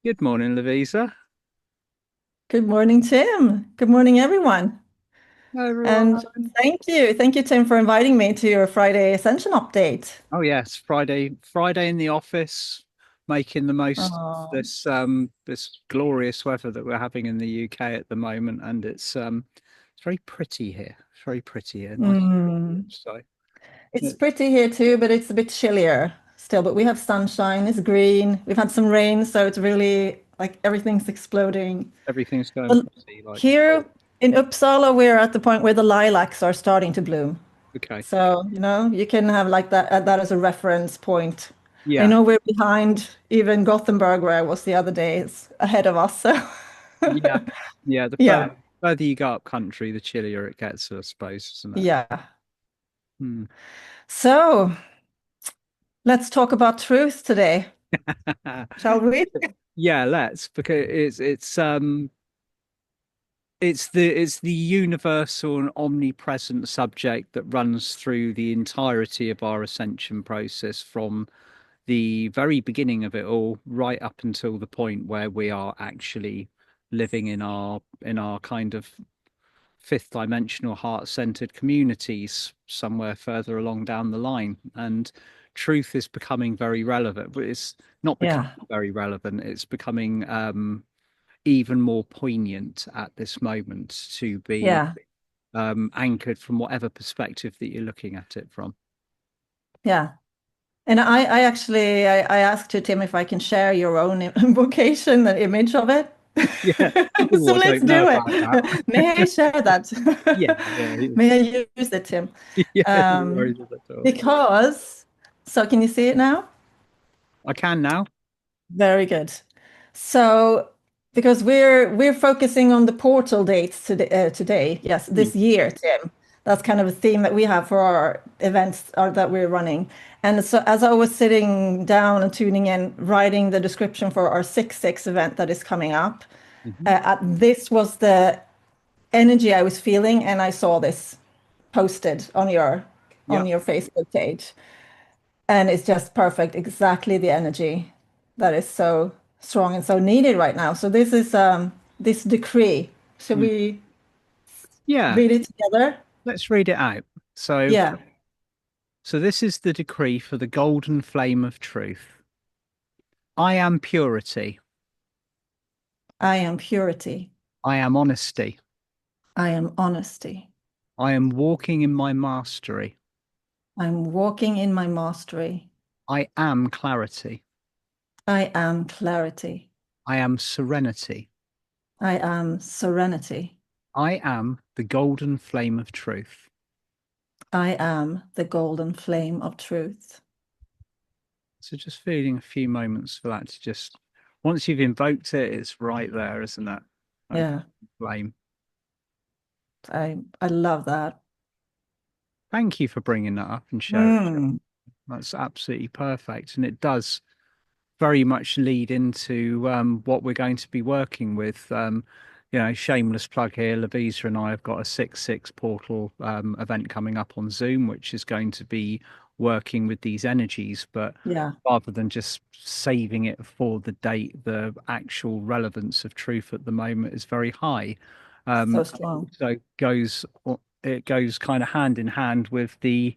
Good morning, Lovisa. Good morning, Tim. Good morning, everyone. Hello, And everyone. thank you. Thank you, Tim, for inviting me to your Friday Ascension update. Oh yes, Friday in the office, making the most of Oh, this glorious weather that we're having in the UK at the moment, and it's very pretty here. It's very pretty here. Nice. mm. So It's it's pretty here too, but it's a bit chillier still. But we have sunshine, it's green. We've had some rain, so it's really like everything's exploding. everything's going But pretty. Like, here in Uppsala, we're at the point where the lilacs are starting to bloom. okay, So, you can have like that as a reference point. I yeah, know we're behind even Gothenburg, where I was the other day. It's ahead of us. So, yeah, yeah. The yeah, further you go up country, the chillier it gets, I suppose, isn't it? yeah. Hmm. So, let's talk about truth today, shall we? Yeah, let's because it's the universal and omnipresent subject that runs through the entirety of our ascension process from the very beginning of it all right up until the point where we are actually living in our kind of fifth dimensional heart-centered communities somewhere further along down the line. And truth is becoming very relevant, but it's not becoming Yeah, very relevant. It's becoming even more poignant at this moment to be yeah, anchored from whatever perspective that you're looking at it from. yeah. And I actually I asked you, Tim, if I can share your own invocation, the image of it. Yeah. So Oh, I let's don't know do about it. that. May I share that? Yeah, yeah, May I use it, Tim? yeah, no Um, worries at all. because, so can you see it now? I can now. Very good. So, because we're focusing on the portal dates today, yes, Hmm. this year, Tim. That's kind of a theme that we have for our events that we're running. And so, as I was sitting down and tuning in, writing the description for our 6/6 event that is coming up, Hmm. this was the energy I was feeling, and I saw this posted on Yeah. your Facebook page. And it's just perfect, exactly the energy that is so strong and so needed right now. So this is this decree. Should Mm. we Yeah. read it together? Let's read it out. So, Yeah. so this is the decree for the golden flame of truth. I am purity. I am purity. I am honesty. I am honesty. I am walking in my mastery. I'm walking in my mastery. I am clarity. I am clarity. I am serenity. I am serenity. I am the golden flame of truth. I am the golden flame of truth. So just feeling a few moments for that to just, once you've invoked it, it's right there, isn't it? That Yeah, flame. I love that. Thank you for bringing that up and sharing. Mm, That's absolutely perfect. And it does very much lead into what we're going to be working with. Shameless plug here. Lavisa and I have got a 6/6 portal event coming up on Zoom, which is going to be working with these energies. But yeah, rather than just saving it for the date, the actual relevance of truth at the moment is very high. so It strong. also goes kind of hand in hand with the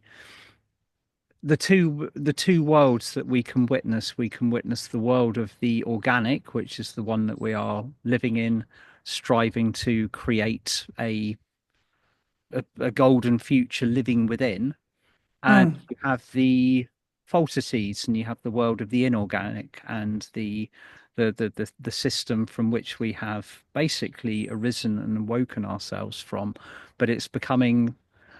two worlds that we can witness the world of the organic, which is the one that we are living in, striving to create a golden future living within, and Mm, you have the falsities, and you have the world of the inorganic, and the system from which we have basically arisen and awoken ourselves from. But it's becoming,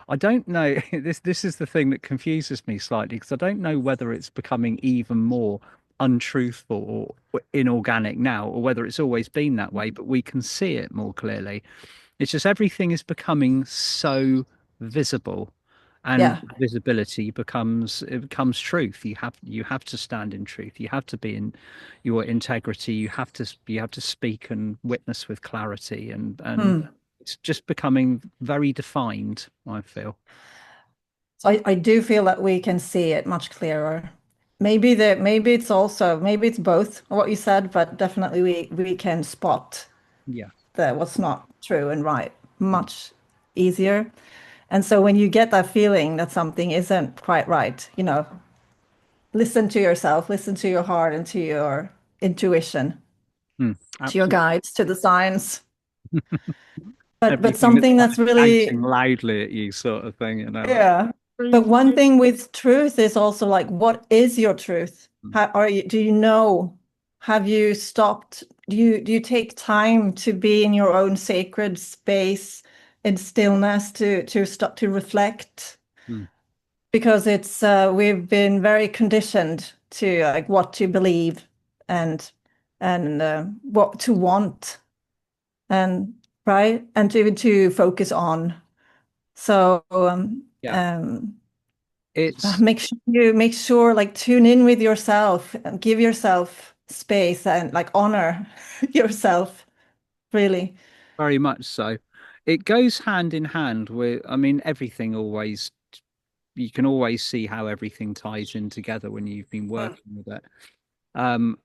I don't know, this is the thing that confuses me slightly, because I don't know whether it's becoming even more untruthful or inorganic now, or whether it's always been that way, but we can see it more clearly. It's just everything is becoming so visible, and yeah. visibility becomes truth. You have to stand in truth. You have to be in your integrity. You have to speak and witness with clarity, and Mm. it's just becoming very defined, I feel. So I do feel that we can see it much clearer. maybe it's also maybe it's both what you said, but definitely we can spot Yeah. the what's not true and right much easier. And so when you get that feeling that something isn't quite right, listen to yourself, listen to your heart and to your intuition, Mm, to your absolutely. guides, to the signs. But Everything that's something kind that's of shouting really, loudly at you, sort of thing, like yeah. truth. But one thing with truth is also like, what is your truth? Mm, How are you, do you know? Have you stopped? Do you take time to be in your own sacred space in stillness to stop to reflect? mm, Because it's we've been very conditioned to like what to believe and what to want and right and to focus on. So yeah, it's make sure like tune in with yourself and give yourself space and like honor yourself really. very much so. It goes hand in hand with, I mean, everything always, you can always see how everything ties in together when you've been Mm. working with it. Um,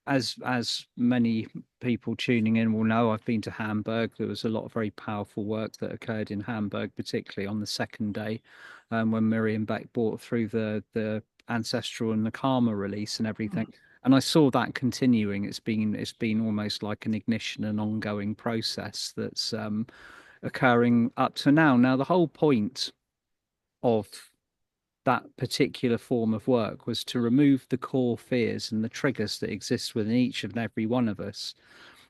as many people tuning in will know, I've been to Hamburg. There was a lot of very powerful work that occurred in Hamburg, particularly on the second day, when Miriam Beck brought through the ancestral and the karma release and everything. And I saw that continuing. It's been almost like an ignition, an ongoing process that's occurring up to now. Now, the whole point of that particular form of work was to remove the core fears and the triggers that exist within each and every one of us.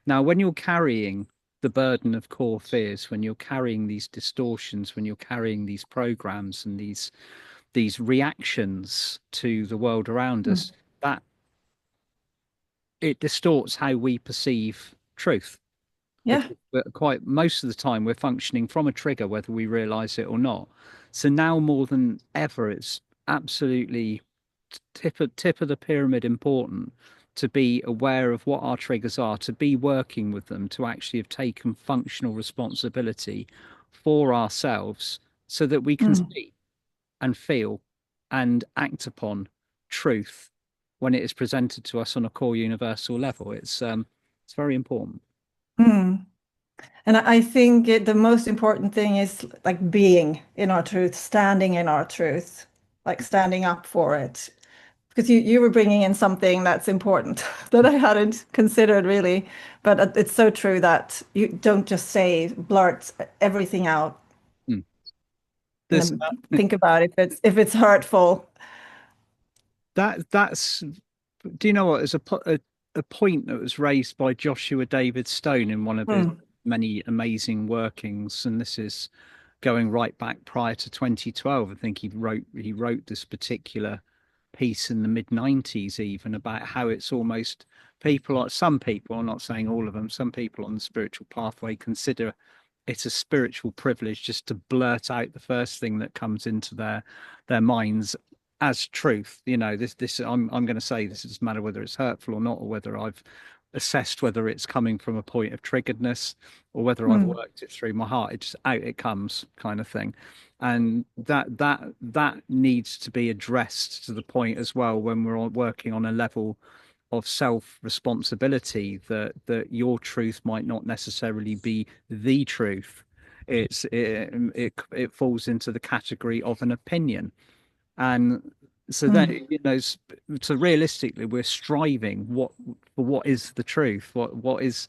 Now, when you're carrying the burden of core fears, when you're carrying these distortions, when you're carrying these programs and these reactions to the world around Mm. us, that it distorts how we perceive truth, Yeah. because we're quite most of the time we're functioning from a trigger, whether we realize it or not. So now more than ever, it's absolutely tip of the pyramid important to be aware of what our triggers are, to be working with them, to actually have taken functional responsibility for ourselves so that we can Mm. see and feel and act upon truth when it is presented to us on a core universal level. It's very important. Mm. And I think the most important thing is like being in our truth, standing in our truth, like standing up for it. Because you were bringing in something that's important that I hadn't considered really. But it's so true that you don't just say, blurt everything out Mm. and There's then think about if it's hurtful. that's do you know what? There's a point that was raised by Joshua David Stone in one of his Mm. many amazing workings, and this is going right back prior to 2012. I think he wrote this particular piece in the mid 90s, even about how it's almost some people, I'm not saying all of them, some people on the spiritual pathway consider it's a spiritual privilege just to blurt out the first thing that comes into their minds as truth. This I'm going to say this. It doesn't matter whether it's hurtful or not, or whether I've assessed whether it's coming from a point of triggeredness or whether I've Mm. worked it through my heart. It just out it comes, kind of thing. And that needs to be addressed to the point as well when we're working on a level of self responsibility, that your truth might not necessarily be the truth. It falls into the category of an opinion. And so then, Mm. so realistically, we're striving for what is the truth. What is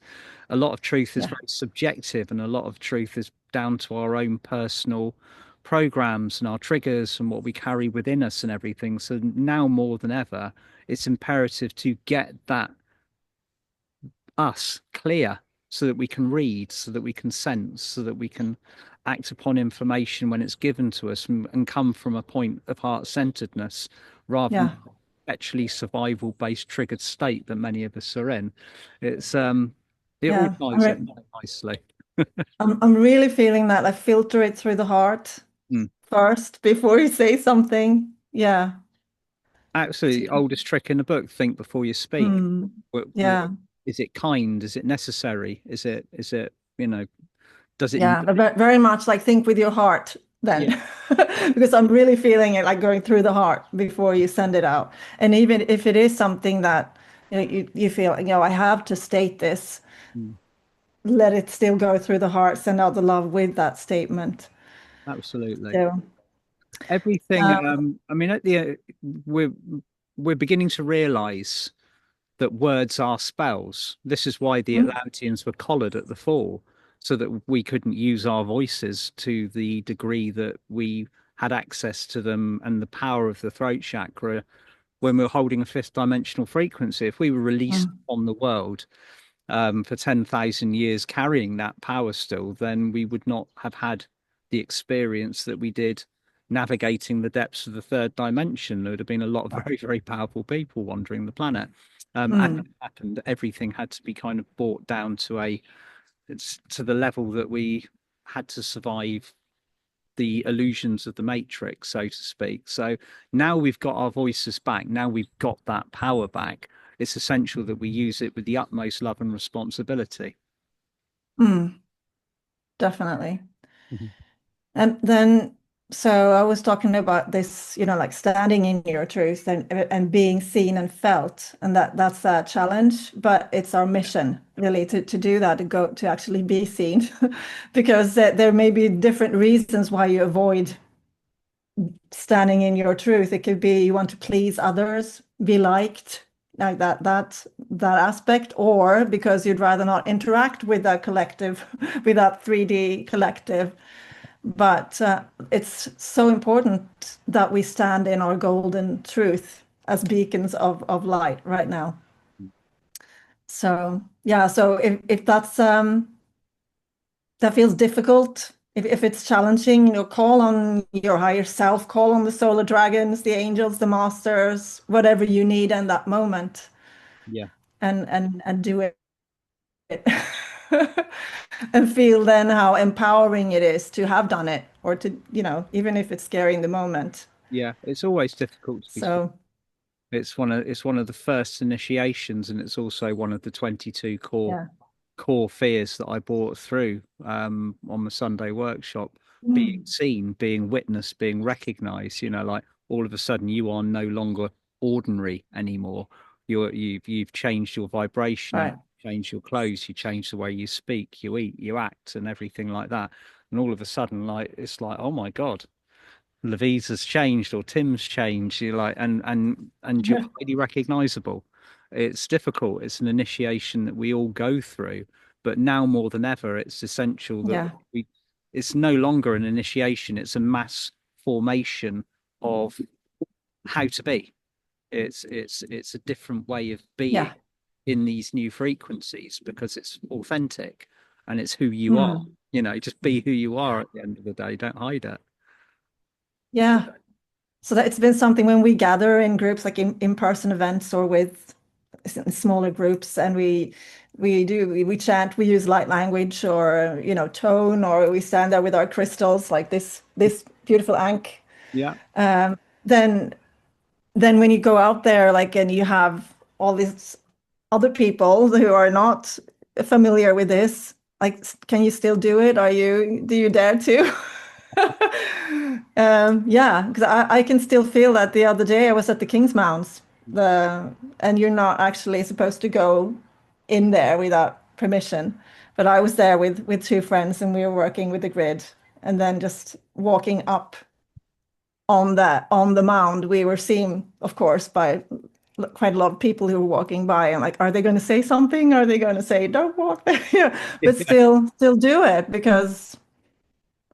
a lot of truth is Yeah. very subjective, and a lot of truth is down to our own personal programs and our triggers and what we carry within us and everything. So now more than ever, it's imperative to get that us clear so that we can read, so that we can sense, so that we can act upon information when it's given to us, and come from a point of heart-centeredness rather than Yeah. actually survival-based triggered state that many of us are in. It's it all Yeah. ties in quite nicely. I'm really feeling that. Like filter it through the heart Mm. first before you say something. Yeah. Absolutely, oldest trick in the book: think before you speak. Mm. What Yeah. is it? Kind? Is it necessary? Is it? Does it? Yeah. But very much like think with your heart. then Yeah. because I'm really feeling it like going through the heart before you send it out. And even if it is something that you feel, I have to state this, Mm. let it still go through the heart, send out the love with that statement. Absolutely. So, Everything. um, I mean, we're we're beginning to realize that words are spells. This is why the mm, Atlanteans were collared at the fall, so that we couldn't use our voices to the degree that we had access to them and the power of the throat chakra when we were holding a fifth dimensional frequency. If we were released mm, on the world for 10,000 years carrying that power still, then we would not have had the experience that we did navigating the depths of the third dimension. There would have been a lot of very, very powerful people wandering the planet. As that mm, happened, everything had to be kind of brought down to to the level that we had to survive the illusions of the matrix, so to speak. So now we've got our voices back. Now we've got that power back. It's essential that we use it with the utmost love and responsibility. mm, definitely. Mhm. And then, so I was talking about this, like standing in your truth and being seen and felt, and that's a challenge, but it's our mission really to do that, to go to actually be seen, because there may be different reasons why you avoid standing in your truth. It could be you want to please others, be liked, like that aspect, or because you'd rather not interact with that collective, with that 3D collective. But it's so important that we stand in our golden truth as beacons of light right now. So yeah, so if that feels difficult, if it's challenging, call on your higher self, call on the solar dragons, the angels, the masters, whatever you need in that moment, Yeah, and do it. And feel then how empowering it is to have done it, or to, even if it's scary in the moment. yeah. It's always difficult to be. So It's one of the first initiations, and it's also one of the 22 yeah. core fears that I brought through on the Sunday workshop. Being Mm. seen, being witnessed, being recognized, like all of a sudden you are no longer ordinary anymore. You've changed your vibration, you Right. change your clothes, you change the way you speak, you eat, you act, and everything like that. And all of a sudden, like it's like, oh my God, Lovisa's changed or Tim's changed. You're like, and you're highly recognizable. It's difficult. It's an initiation that we all go through, but now more than ever, it's essential that Yeah. we. It's no longer an initiation. It's a mass formation of how to be. It's a different way of being Yeah. in these new frequencies because it's authentic and it's who you are. Mm. Just be who you are at the end of the day. Don't hide it. Yeah. So that it's been something when we gather in groups, like in-person events or with smaller groups, and we chant, we use light language or tone, or we stand there with our crystals like this beautiful ankh. Yeah. Then then when you go out there, like, and you have all these other people who are not familiar with this, like, can you still do it? Do you dare to? Yeah, because I can still feel that. The other day I was at the King's Mounds, and you're not actually supposed to go in there without permission. But I was there with two friends, and we were working with the grid, and then just walking up on the mound, we were seen, of course, by quite a lot of people who were walking by. And like, are they going to say something? Are they going to say, "Don't walk there"? Yeah, but still do it, because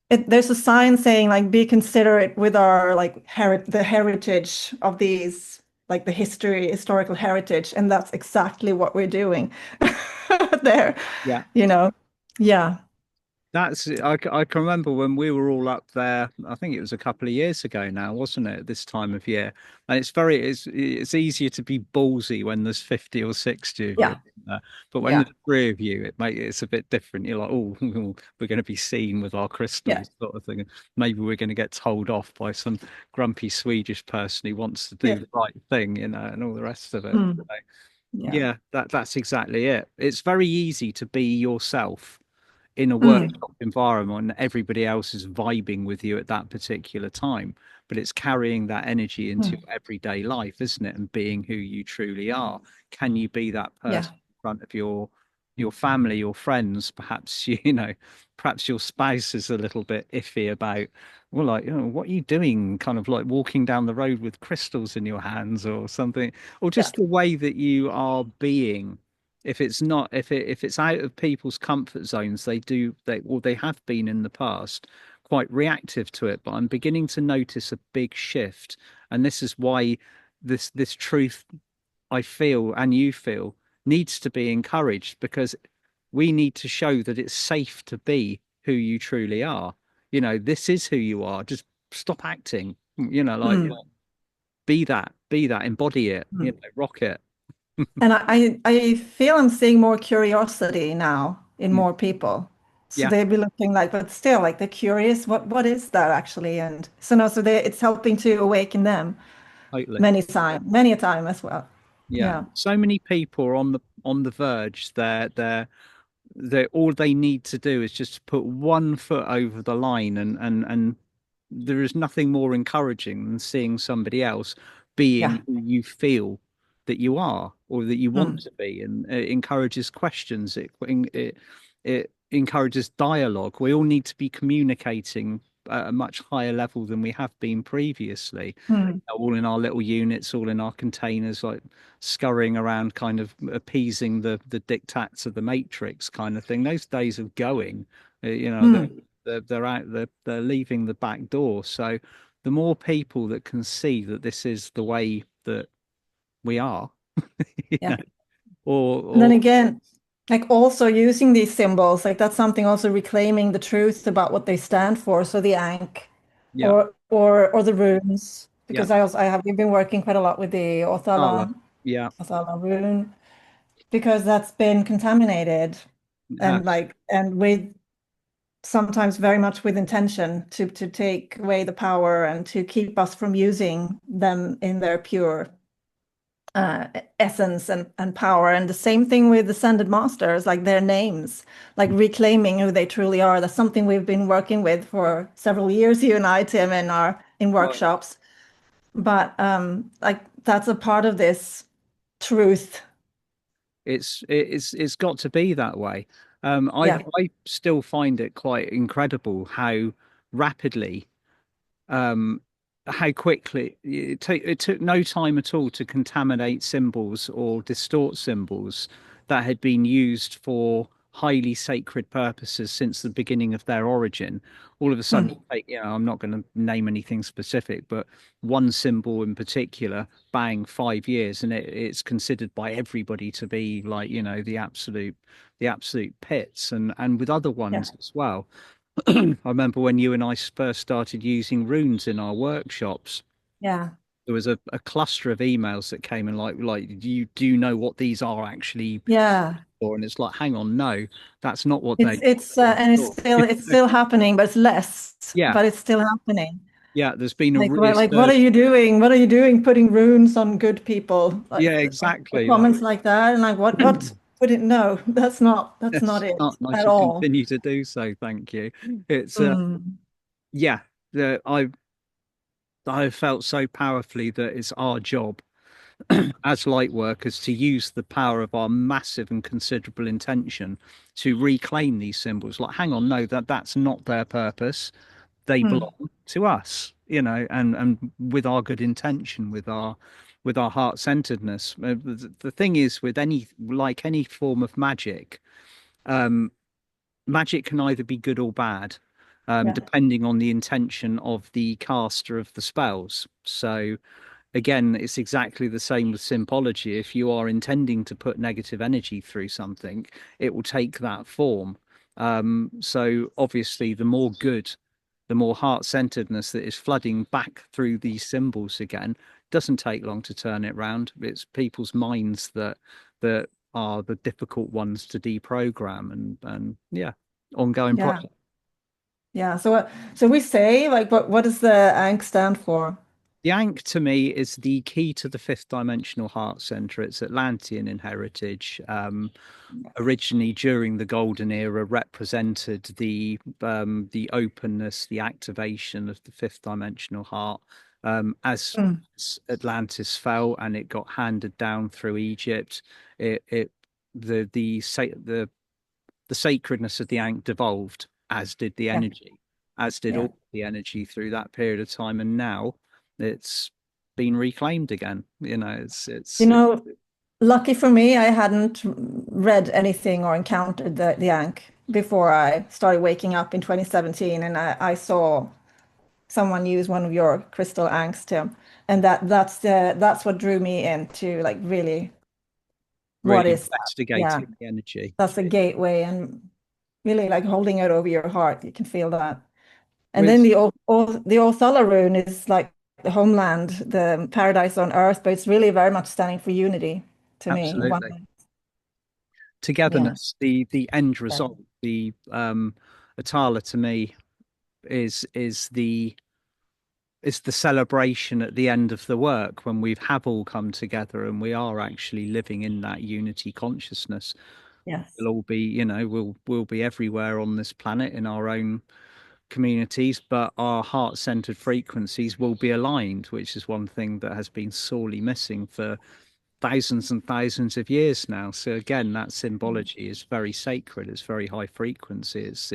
there's a sign saying like, be considerate with our like the heritage of these, like the historical heritage, and that's exactly what we're doing there. Yeah. You know, yeah, I can remember when we were all up there. I think it was a couple of years ago now, wasn't it? This time of year, and it's easier to be ballsy when there's 50 or 60 of you. yeah, But when yeah, there's three of you, it's a bit different. You're like, oh, we're going to be seen with our yeah, crystals, sort of thing. Maybe we're going to get told off by some grumpy Swedish person who wants to do yeah, the right thing, and all the rest of it. mm, So, yeah, yeah, that's exactly it. It's very easy to be yourself in a Mm. workshop environment and everybody else is vibing with you at that particular time. But it's carrying that energy into Mm. your everyday life, isn't it? And being who you truly are. Can you be that Yeah. person in front of your family, your friends? Perhaps you know, perhaps your spouse is a little bit iffy about, well, like, what are you doing? Kind of like walking down the road with crystals in your hands or something, or Yeah. just the way that you are being. If it's not, if it's out of people's comfort zones, they have been in the past quite reactive to it. But I'm beginning to notice a big shift, and this is why this truth I feel and you feel needs to be encouraged because we need to show that it's safe to be who you truly are. This is who you are. Just stop acting, like Mm. be that, embody it, Mm. rock it. And I feel I'm seeing more curiosity now in Mm. more people. So Yeah, they'd be looking like, but still, like they're curious. What is that actually? And so no, so it's helping to awaken them totally. many a time as well. Yeah. Yeah. So many people are on the verge. They all they need to do is just put one foot over the line, and there is nothing more encouraging than seeing somebody else being Yeah. who you feel that you are or that you want Mm. to be, and it encourages questions. It encourages dialogue. We all need to be communicating at a much higher level than we have been previously, Mm. all in our little units, all in our containers, like scurrying around, kind of appeasing the diktats of the Matrix, kind of thing. Those days of going, Mm. they're out, they're leaving the back door. So, the more people that can see that this is the way that we are, you Yeah. know, or And then or again, like also using these symbols, like that's something also reclaiming the truth about what they stand for. So the ankh yeah, or the runes, yeah, because I have we've been working quite a lot with the Allah, yeah, Othala rune, because that's been contaminated uh, and with sometimes very much with intention to take away the power and to keep us from using them in their pure uh, essence and power. And the same thing with ascended masters, like their names, like reclaiming who they truly are. That's something we've been working with for several years, you and I, Tim, in right. workshops. But like that's a part of this truth. It's got to be that way. Yeah. I still find it quite incredible rapidly um, how quickly it took no time at all to contaminate symbols or distort symbols that had been used for highly sacred purposes since the beginning of their origin. All of a sudden, Mm. I'm not going to name anything specific, but one symbol in particular, bang, 5 years, and it's considered by everybody to be like, the absolute pits, and with other Yeah. ones as well. I remember when you and I first started using runes in our workshops, Yeah. there was a cluster of emails that came in like do you know what these are actually Yeah. for? And it's like, hang on, no, that's not what they It's and for. it's still happening, but it's less, Yeah, but it's still happening. yeah, there's been a Like, well, like, what are resurgence. you doing? What are you doing putting runes on good people? Yeah, Like exactly. Like, comments like that, and like, what? Wouldn't know. That's not yes, it not, I at should all. continue to do so, thank you. It's Mm. yeah, I felt so powerfully that it's our job as light workers to use the power of our massive and considerable intention to reclaim these symbols. Like, hang on, no, that's not their purpose. They Mm. belong to us, and with our good intention, with our heart-centeredness. The thing is, with any form of magic, magic can either be good or bad, Yeah. depending on the intention of the caster of the spells. So again, it's exactly the same with symbology. If you are intending to put negative energy through something, it will take that form. So obviously, the more good, the more heart-centeredness that is flooding back through these symbols again, doesn't take long to turn it round. It's people's minds that are the difficult ones to deprogram, and yeah, ongoing Yeah. project. Yeah. So we say like, what does the ANK stand for? The Ankh to me is the key to the fifth dimensional heart center. It's Atlantean in heritage. Originally, during the Golden Era, represented the openness, the activation of the fifth dimensional heart. As Mm. Atlantis fell and it got handed down through Egypt, it the sacredness of the Ankh devolved, as did the Yeah, energy, as did yeah. all the energy through that period of time, and now it's been reclaimed again. You know, You it's know, lucky for me, I hadn't read anything or encountered the Ankh before I started waking up in 2017, and I saw someone use one of your crystal Ankhs, Tim, and that's what drew me into like really what really is that? Yeah, investigating the energy. that's a gateway, and really like holding it over your heart. You can feel that. And then With the Othala rune is like the homeland, the paradise on earth, but it's really very much standing for unity to me. absolutely One, yeah, togetherness, the end yeah, result, the Atala to me is it's the celebration at the end of the work when we have all come together and we are actually living in that unity consciousness. yes, We'll all be, you know, we'll be everywhere on this planet in our own communities, but our heart-centered frequencies will be aligned, which is one thing that has been sorely missing for thousands and thousands of years now. So again, that symbology is very sacred. It's very high frequency. It's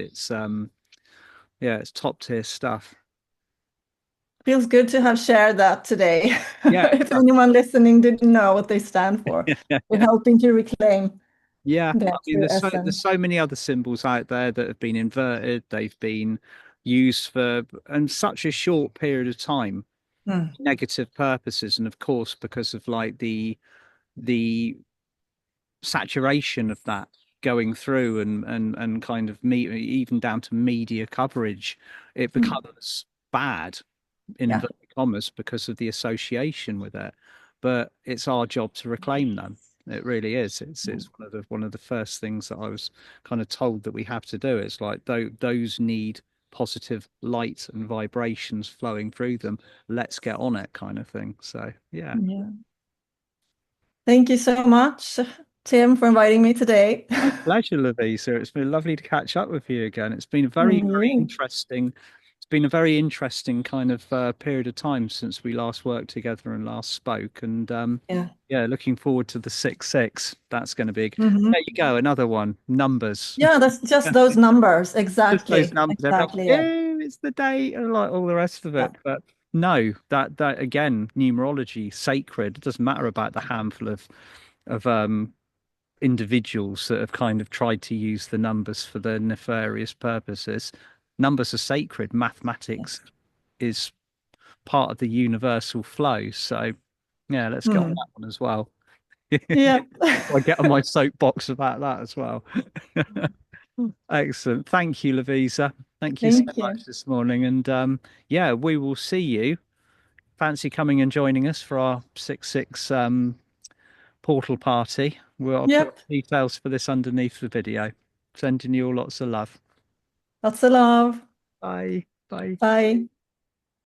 yeah, it's top tier stuff. feels good to have shared that today. Yeah, If anyone listening didn't know what they stand for, we're helping to reclaim yeah. their I mean, true there's essence. so many other symbols out there that have been inverted. They've been used for and such a short period of time, Mm, negative purposes, and of course, because of like the saturation of that going through and kind of me even down to media coverage, it mm, becomes bad in yeah. inverted commas because of the association with it. But it's our job to reclaim them. It really is. It's one of the first things that I was kind of told that we have to do. It's like those need positive light and vibrations flowing through them. Let's get on it, kind of thing. So yeah. Yeah. Thank you so much, Tim, for inviting me today. My pleasure, Lovisa. It's been lovely to catch up with you again. It's been very You. interesting. It's been a very interesting kind of period of time since we last worked together and last spoke. And Yeah. yeah, looking forward to the 6-6. That's going to be. Hmm. There you go, another one. Numbers. Yeah, that's just those numbers. Just those Exactly. numbers. Everyone's like, Exactly it. yeah, it's the date and like all the rest of Yeah. it. But no, that again, numerology, sacred. It doesn't matter about the handful of individuals that have kind of tried to use the numbers for their nefarious purposes. Numbers are sacred. Mathematics Yes. is part of the universal flow. So, yeah, let's get on Hmm. that one as well. Yeah. I get on my soapbox about that as well. Excellent. Thank you, Lavisa. Thank you so Thank you. much this morning. And yeah, we will see you. Fancy coming and joining us for our 6-6 portal party. Well, I'll put Yep. details for this underneath the video. Sending you all lots of love. Lots of love. Bye. Bye. Bye.